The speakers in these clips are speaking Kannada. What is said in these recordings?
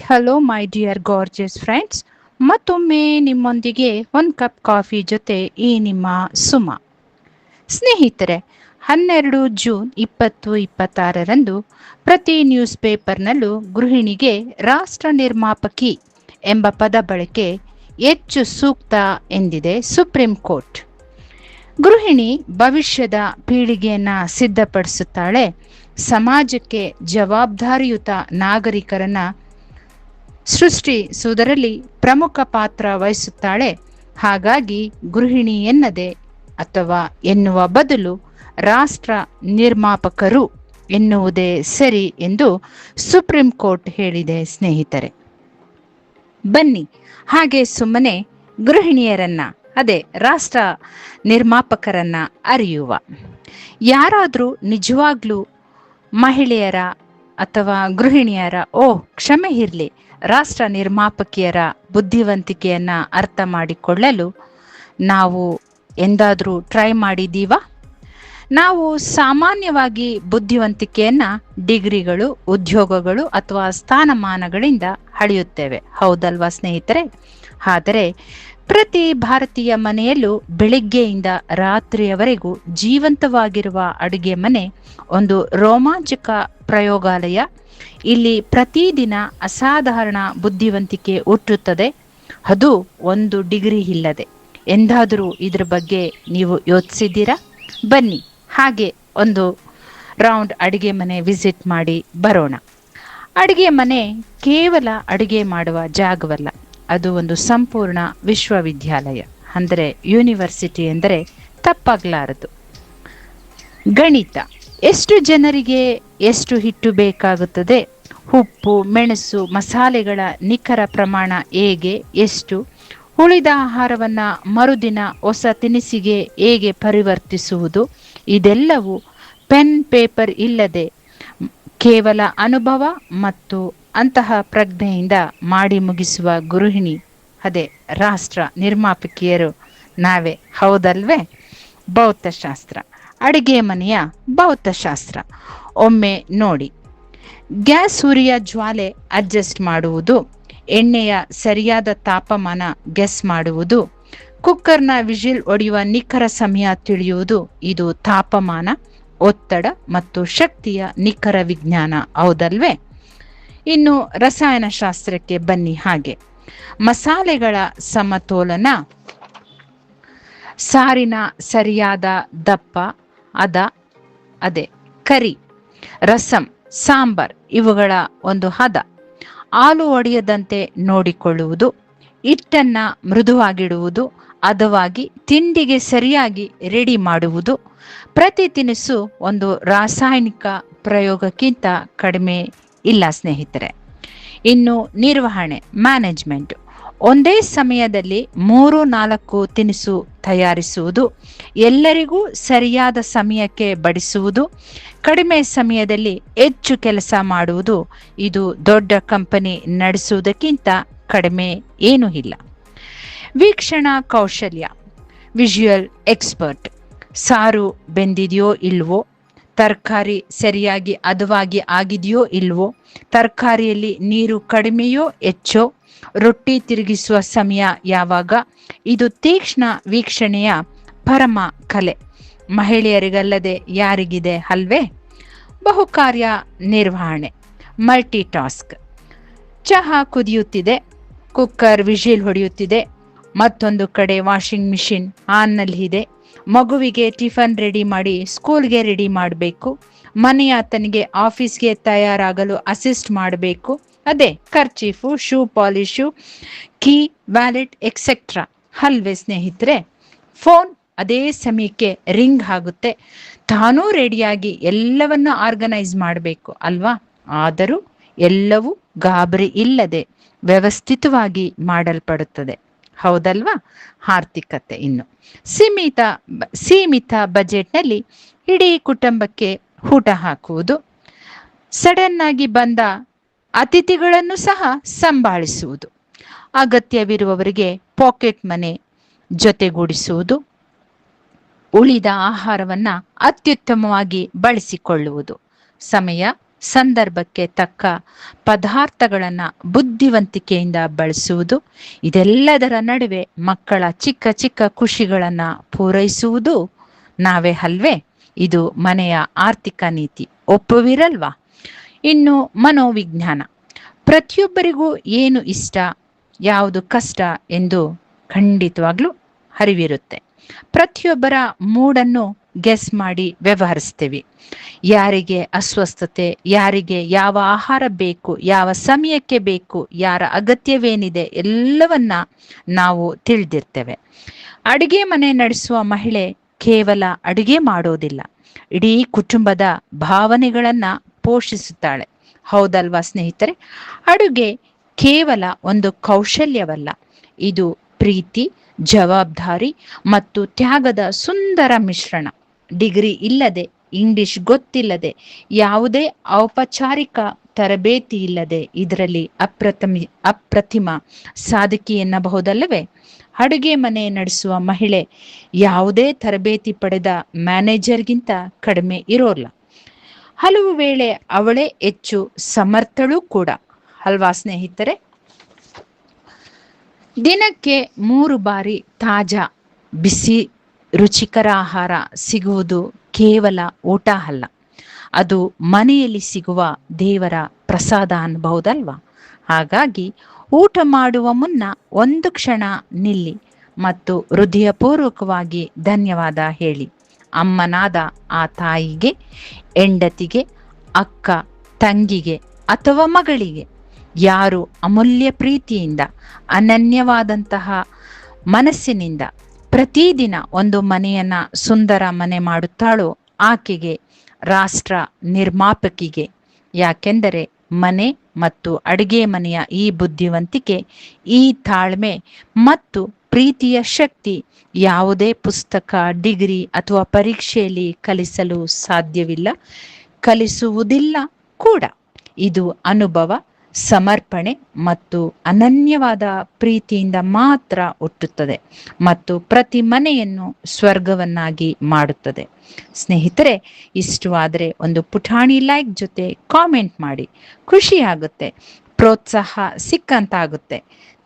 Hello my dear gorgeous friends. ಮತ್ತೊಮ್ಮೆ ನಿಮ್ಮೊಂದಿಗೆ ಒಂದು ಕಪ್ ಕಾಫಿ ಜೊತೆ ಈ ನಿಮ್ಮ ಸುಮ. ಸ್ನೇಹಿತರೆ, 12 ಜೂನ್ 2026ರಂದು ಪ್ರತಿ ನ್ಯೂಸ್ ಪೇಪರ್ನಲ್ಲೂ ಗೃಹಿಣಿಗೆ ರಾಷ್ಟ್ರ ನಿರ್ಮಾಪಕಿ ಎಂಬ ಪದ ಬಳಕೆ ಹೆಚ್ಚು ಸೂಕ್ತ ಎಂದಿದೆ ಸುಪ್ರೀಂ ಕೋರ್ಟ್. ಗೃಹಿಣಿ ಭವಿಷ್ಯದ ಪೀಳಿಗೆಯನ್ನ ಸಿದ್ಧಪಡಿಸುತ್ತಾಳೆ, ಸಮಾಜಕ್ಕೆ ಜವಾಬ್ದಾರಿಯುತ ನಾಗರಿಕರನ್ನ ಸೃಷ್ಟಿಸುವುದರಲ್ಲಿ ಪ್ರಮುಖ ಪಾತ್ರ ವಹಿಸುತ್ತಾಳೆ. ಹಾಗಾಗಿ ಗೃಹಿಣಿ ಎನ್ನದೆ ಅಥವಾ ಎನ್ನುವ ಬದಲು ರಾಷ್ಟ್ರ ನಿರ್ಮಾಪಕರು ಎನ್ನುವುದೇ ಸರಿ ಎಂದು ಸುಪ್ರೀಂ ಕೋರ್ಟ್ ಹೇಳಿದೆ. ಸ್ನೇಹಿತರೆ, ಬನ್ನಿ ಹಾಗೆ ಸುಮ್ಮನೆ ಗೃಹಿಣಿಯರನ್ನ, ಅದೇ ರಾಷ್ಟ್ರ ನಿರ್ಮಾಪಕರನ್ನ ಅರಿಯುವ. ಯಾರಾದರೂ ನಿಜವಾಗ್ಲೂ ಮಹಿಳೆಯರ ಅಥವಾ ಗೃಹಿಣಿಯರ, ಕ್ಷಮೆ ಇರಲಿ, ರಾಷ್ಟ್ರ ನಿರ್ಮಾಪಕಿಯರ ಬುದ್ಧಿವಂತಿಕೆಯನ್ನ ಅರ್ಥ ಮಾಡಿಕೊಳ್ಳಲು ನಾವು ಎಂದಾದರೂ ಟ್ರೈ ಮಾಡಿದ್ದೀವಾ? ನಾವು ಸಾಮಾನ್ಯವಾಗಿ ಬುದ್ಧಿವಂತಿಕೆಯನ್ನ ಡಿಗ್ರಿಗಳು, ಉದ್ಯೋಗಗಳು ಅಥವಾ ಸ್ಥಾನಮಾನಗಳಿಂದ ಅಳೆಯುತ್ತೇವೆ, ಹೌದಲ್ವಾ ಸ್ನೇಹಿತರೆ? ಆದರೆ ಪ್ರತಿ ಭಾರತೀಯ ಮನೆಯಲ್ಲೂ ಬೆಳಿಗ್ಗೆಯಿಂದ ರಾತ್ರಿಯವರೆಗೂ ಜೀವಂತವಾಗಿರುವ ಅಡುಗೆ ಮನೆ ಒಂದು ರೋಮಾಂಚಕ ಪ್ರಯೋಗಾಲಯ. ಇಲ್ಲಿ ಪ್ರತಿದಿನ ಅಸಾಧಾರಣ ಬುದ್ಧಿವಂತಿಕೆ ಹುಟ್ಟುತ್ತದೆ, ಅದು 1 ಡಿಗ್ರಿ ಇಲ್ಲದೆ. ಎಂದಾದರೂ ಇದ್ರ ಬಗ್ಗೆ ನೀವು ಯೋಚಿಸಿದ್ದೀರಾ? ಬನ್ನಿ ಹಾಗೆ ಒಂದು ರೌಂಡ್ ಅಡುಗೆ ಮನೆ ವಿಸಿಟ್ ಮಾಡಿ ಬರೋಣ. ಅಡುಗೆ ಮನೆ ಕೇವಲ ಅಡುಗೆ ಮಾಡುವ ಜಾಗವಲ್ಲ, ಅದು ಒಂದು ಸಂಪೂರ್ಣ ವಿಶ್ವವಿದ್ಯಾಲಯ, ಅಂದರೆ ಯೂನಿವರ್ಸಿಟಿ ಎಂದರೆ ತಪ್ಪಾಗಲಾರದು. ಗಣಿತ: ಎಷ್ಟು ಜನರಿಗೆ ಎಷ್ಟು ಹಿಟ್ಟು ಬೇಕಾಗುತ್ತದೆ, ಉಪ್ಪು, ಮೆಣಸು, ಮಸಾಲೆಗಳ ನಿಖರ ಪ್ರಮಾಣ ಹೇಗೆ, ಎಷ್ಟು, ಉಳಿದ ಆಹಾರವನ್ನು ಮರುದಿನ ಹೊಸ ತಿನಿಸಿಗೆ ಹೇಗೆ ಪರಿವರ್ತಿಸುವುದು, ಇದೆಲ್ಲವೂ ಪೆನ್ ಪೇಪರ್ ಇಲ್ಲದೆ ಕೇವಲ ಅನುಭವ ಮತ್ತು ಅಂತಹ ಪ್ರಜ್ಞೆಯಿಂದ ಮಾಡಿ ಮುಗಿಸುವ ಗೃಹಿಣಿ, ಅದೇ ರಾಷ್ಟ್ರ ನಿರ್ಮಾಪಕಿಯರು ನಾವೇ, ಹೌದಲ್ವೇ? ಭೌತಶಾಸ್ತ್ರ: ಅಡುಗೆ ಮನೆಯ ಭೌತಶಾಸ್ತ್ರ ಒಮ್ಮೆ ನೋಡಿ. ಗ್ಯಾಸ್ ಉರಿಯ ಜ್ವಾಲೆ ಅಡ್ಜಸ್ಟ್ ಮಾಡುವುದು, ಎಣ್ಣೆಯ ಸರಿಯಾದ ತಾಪಮಾನ ಗೆಸ್ ಮಾಡುವುದು, ಕುಕ್ಕರ್ನ ವಿಜಿಲ್ ಹೊಡೆಯುವ ನಿಖರ ಸಮಯ ತಿಳಿಯುವುದು, ಇದು ತಾಪಮಾನ, ಒತ್ತಡ ಮತ್ತು ಶಕ್ತಿಯ ನಿಖರ ವಿಜ್ಞಾನ, ಹೌದಲ್ವೇ? ಇನ್ನು ರಸಾಯನಶಾಸ್ತ್ರಕ್ಕೆ ಬನ್ನಿ. ಹಾಗೆ ಮಸಾಲೆಗಳ ಸಮತೋಲನ, ಸಾರಿನ ಸರಿಯಾದ ದಪ್ಪ, ಅದೇ ಕರಿ, ರಸಂ, ಸಾಂಬಾರ್ ಇವುಗಳ ಒಂದು ಹದ, ಹಾಲು ಒಡೆಯದಂತೆ ನೋಡಿಕೊಳ್ಳುವುದು, ಹಿಟ್ಟನ್ನ ಮೃದುವಾಗಿಡುವುದು, ಹದವಾಗಿ ತಿಂಡಿಗೆ ಸರಿಯಾಗಿ ರೆಡಿ ಮಾಡುವುದು. ಪ್ರತಿ ತಿನಿಸು ಒಂದು ರಾಸಾಯನಿಕ ಪ್ರಯೋಗಕ್ಕಿಂತ ಕಡಿಮೆ ಇಲ್ಲ ಸ್ನೇಹಿತರೆ. ಇನ್ನು ನಿರ್ವಹಣೆ, ಮ್ಯಾನೇಜ್ಮೆಂಟ್: ಒಂದೇ ಸಮಯದಲ್ಲಿ 3-4 ತಿನಿಸು ತಯಾರಿಸುವುದು, ಎಲ್ಲರಿಗೂ ಸರಿಯಾದ ಸಮಯಕ್ಕೆ ಬಡಿಸುವುದು, ಕಡಿಮೆ ಸಮಯದಲ್ಲಿ ಹೆಚ್ಚು ಕೆಲಸ ಮಾಡುವುದು, ಇದು ದೊಡ್ಡ ಕಂಪನಿ ನಡೆಸುವುದಕ್ಕಿಂತ ಕಡಿಮೆ ಏನೂ ಇಲ್ಲ. ವೀಕ್ಷಣಾ ಕೌಶಲ್ಯ, ವಿಜುವಲ್ ಎಕ್ಸ್ಪರ್ಟ್: ಸಾರು ಬೆಂದಿದೆಯೋ ಇಲ್ವೋ, ತರಕಾರಿ ಸರಿಯಾಗಿ ಹದವಾಗಿ ಆಗಿದೆಯೋ ಇಲ್ವೋ, ತರಕಾರಿಯಲ್ಲಿ ನೀರು ಕಡಿಮೆಯೋ ಹೆಚ್ಚೋ, ರೊಟ್ಟಿ ತಿರುಗಿಸುವ ಸಮಯ ಯಾವಾಗ, ಇದು ತೀಕ್ಷ್ಣ ವೀಕ್ಷಣೆಯ ಪರಮ ಕಲೆ. ಮಹಿಳೆಯರಿಗಲ್ಲದೆ ಯಾರಿಗಿದೆ ಅಲ್ವೇ? ಬಹುಕಾರ್ಯ ನಿರ್ವಹಣೆ, ಮಲ್ಟಿ ಟಾಸ್ಕ್: ಚಹಾ ಕುದಿಯುತ್ತಿದೆ, ಕುಕ್ಕರ್ ವಿಜಿಲ್ ಹೊಡೆಯುತ್ತಿದೆ, ಮತ್ತೊಂದು ಕಡೆ ವಾಷಿಂಗ್ ಮಿಷಿನ್ ಆನ್ನಲ್ಲಿ ಇದೆ, ಮಗುವಿಗೆ ಟಿಫನ್ ರೆಡಿ ಮಾಡಿ ಸ್ಕೂಲ್ಗೆ ರೆಡಿ ಮಾಡಬೇಕು, ಮನೆಯಾತನಿಗೆ ಆಫೀಸ್ಗೆ ತಯಾರಾಗಲು ಅಸಿಸ್ಟ್ ಮಾಡಬೇಕು, ಅದೇ kerchief, shoe polish, key, wallet etcetera, ಅಲ್ವೇ ಸ್ನೇಹಿತರೆ? ಫೋನ್ ಅದೇ ಸಮಯಕ್ಕೆ ರಿಂಗ್ ಆಗುತ್ತೆ, ತಾನೂ ರೆಡಿಯಾಗಿ ಎಲ್ಲವನ್ನ ಆರ್ಗನೈಸ್ ಮಾಡಬೇಕು ಅಲ್ವಾ? ಆದರೂ ಎಲ್ಲವೂ ಗಾಬರಿ ಇಲ್ಲದೆ ವ್ಯವಸ್ಥಿತವಾಗಿ ಮಾಡಲ್ಪಡುತ್ತದೆ, ಹೌದಲ್ವಾ? ಆರ್ಥಿಕತೆ: ಇನ್ನು ಸೀಮಿತ ಬಜೆಟ್ನಲ್ಲಿ ಇಡೀ ಕುಟುಂಬಕ್ಕೆ ಊಟ ಹಾಕುವುದು, ಸಡನ್ ಆಗಿ ಬಂದ ಅತಿಥಿಗಳನ್ನು ಸಹ ಸಂಭಾಳಿಸುವುದು, ಅಗತ್ಯವಿರುವವರಿಗೆ ಪಾಕೆಟ್ ಮನೆ ಜೊತೆಗೂಡಿಸುವುದು, ಉಳಿದ ಆಹಾರವನ್ನು ಅತ್ಯುತ್ತಮವಾಗಿ ಬಳಸಿಕೊಳ್ಳುವುದು, ಸಮಯ ಸಂದರ್ಭಕ್ಕೆ ತಕ್ಕ ಪದಾರ್ಥಗಳನ್ನು ಬುದ್ಧಿವಂತಿಕೆಯಿಂದ ಬಳಸುವುದು, ಇದೆಲ್ಲದರ ನಡುವೆ ಮಕ್ಕಳ ಚಿಕ್ಕ ಚಿಕ್ಕ ಖುಷಿಗಳನ್ನು ಪೂರೈಸುವುದು ನಾವೇ ಅಲ್ವೇ? ಇದು ಮನೆಯ ಆರ್ಥಿಕ ನೀತಿ. ಒಪ್ಪುವಿರಲ್ವಾ? ಇನ್ನು ಮನೋವಿಜ್ಞಾನ. ಪ್ರತಿಯೊಬ್ಬರಿಗೂ ಏನು ಇಷ್ಟ, ಯಾವುದು ಕಷ್ಟ ಎಂದು ಖಂಡಿತವಾಗ್ಲೂ ಅರಿವಿರುತ್ತೆ. ಪ್ರತಿಯೊಬ್ಬರ ಮೂಡನ್ನು ಗೆಸ್ ಮಾಡಿ ವ್ಯವಹರಿಸ್ತೇವೆ. ಯಾರಿಗೆ ಅಸ್ವಸ್ಥತೆ, ಯಾರಿಗೆ ಯಾವ ಆಹಾರ ಬೇಕು, ಯಾವ ಸಮಯಕ್ಕೆ ಬೇಕು, ಯಾರ ಅಗತ್ಯವೇನಿದೆ ಎಲ್ಲವನ್ನ ನಾವು ತಿಳಿದಿರ್ತೇವೆ. ಅಡುಗೆ ಮನೆ ನಡೆಸುವ ಮಹಿಳೆ ಕೇವಲ ಅಡುಗೆ ಮಾಡೋದಿಲ್ಲ, ಇಡೀ ಕುಟುಂಬದ ಭಾವನೆಗಳನ್ನ ಪೋಷಿಸುತ್ತಾಳೆ. ಹೌದಲ್ವಾ ಸ್ನೇಹಿತರೆ? ಅಡುಗೆ ಕೇವಲ ಒಂದು ಕೌಶಲ್ಯವಲ್ಲ, ಇದು ಪ್ರೀತಿ, ಜವಾಬ್ದಾರಿ ಮತ್ತು ತ್ಯಾಗದ ಸುಂದರ ಮಿಶ್ರಣ. ಡಿಗ್ರಿ ಇಲ್ಲದೆ, ಇಂಗ್ಲಿಷ್ ಗೊತ್ತಿಲ್ಲದೆ, ಯಾವುದೇ ಔಪಚಾರಿಕ ತರಬೇತಿ ಇಲ್ಲದೆ ಇದರಲ್ಲಿ ಅಪ್ರತಿಮ ಸಾಧಕಿ ಎನ್ನಬಹುದಲ್ಲವೇ? ಅಡುಗೆ ಮನೆ ನಡೆಸುವ ಮಹಿಳೆ ಯಾವುದೇ ತರಬೇತಿ ಪಡೆದ ಮ್ಯಾನೇಜರ್ಗಿಂತ ಕಡಿಮೆ ಇರೋಲ್ಲ. ಹಲವು ವೇಳೆ ಅವಳೇ ಹೆಚ್ಚು ಸಮರ್ಥಳೂ ಕೂಡ, ಅಲ್ವಾ ಸ್ನೇಹಿತರೆ? ದಿನಕ್ಕೆ 3 ಬಾರಿ ತಾಜಾ ಬಿಸಿ ರುಚಿಕರ ಆಹಾರ ಸಿಗುವುದು ಕೇವಲ ಊಟ ಅಲ್ಲ, ಅದು ಮನೆಯಲ್ಲಿ ಸಿಗುವ ದೇವರ ಪ್ರಸಾದ ಅನ್ಬಹುದಲ್ವಾ? ಹಾಗಾಗಿ ಊಟ ಮಾಡುವ ಮುನ್ನ ಒಂದು ಕ್ಷಣ ನಿಲ್ಲಿ ಮತ್ತು ಹೃದಯಪೂರ್ವಕವಾಗಿ ಧನ್ಯವಾದ ಹೇಳಿ. ಅಮ್ಮನಾದ ಆ ತಾಯಿಗೆ, ಹೆಂಡತಿಗೆ, ಅಕ್ಕ, ತಂಗಿಗೆ ಅಥವಾ ಮಗಳಿಗೆ ಯಾರು ಅಮೂಲ್ಯ ಪ್ರೀತಿಯಿಂದ, ಅನನ್ಯವಾದಂತಹ ಮನಸ್ಸಿನಿಂದ ಪ್ರತಿದಿನ ಒಂದು ಮನೆಯನ್ನ ಸುಂದರ ಮನೆ ಮಾಡುತ್ತಾಳೋ ಆಕೆಗೆ ರಾಷ್ಟ್ರ ನಿರ್ಮಾಪಕಿಗೆ. ಯಾಕೆಂದರೆ ಮನೆ ಮತ್ತು ಅಡುಗೆ ಮನೆಯ ಈ ಬುದ್ಧಿವಂತಿಕೆ, ಈ ತಾಳ್ಮೆ ಮತ್ತು ಪ್ರೀತಿಯ ಶಕ್ತಿ ಯಾವುದೇ ಪುಸ್ತಕ, ಡಿಗ್ರಿ ಅಥವಾ ಪರೀಕ್ಷೆಯಲ್ಲಿ ಕಲಿಸಲು ಸಾಧ್ಯವಿಲ್ಲ, ಕಲಿಸುವುದಿಲ್ಲ ಕೂಡ. ಇದು ಅನುಭವ, ಸಮರ್ಪಣೆ ಮತ್ತು ಅನನ್ಯವಾದ ಪ್ರೀತಿಯಿಂದ ಮಾತ್ರ ಹುಟ್ಟುತ್ತದೆ ಮತ್ತು ಪ್ರತಿ ಮನೆಯನ್ನು ಸ್ವರ್ಗವನ್ನಾಗಿ ಮಾಡುತ್ತದೆ. ಸ್ನೇಹಿತರೆ, ಇಷ್ಟವಾದರೆ ಒಂದು ಪುಟಾಣಿ ಲೈಕ್ ಜೊತೆ ಕಾಮೆಂಟ್ ಮಾಡಿ. ಖುಷಿಯಾಗುತ್ತೆ, ಪ್ರೋತ್ಸಾಹ ಸಿಕ್ಕಂತಾಗುತ್ತೆ.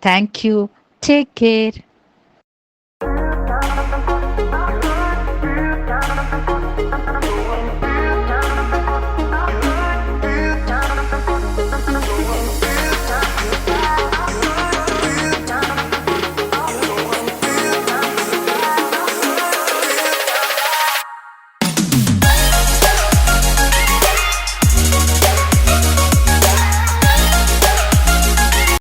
Thank you. Take care.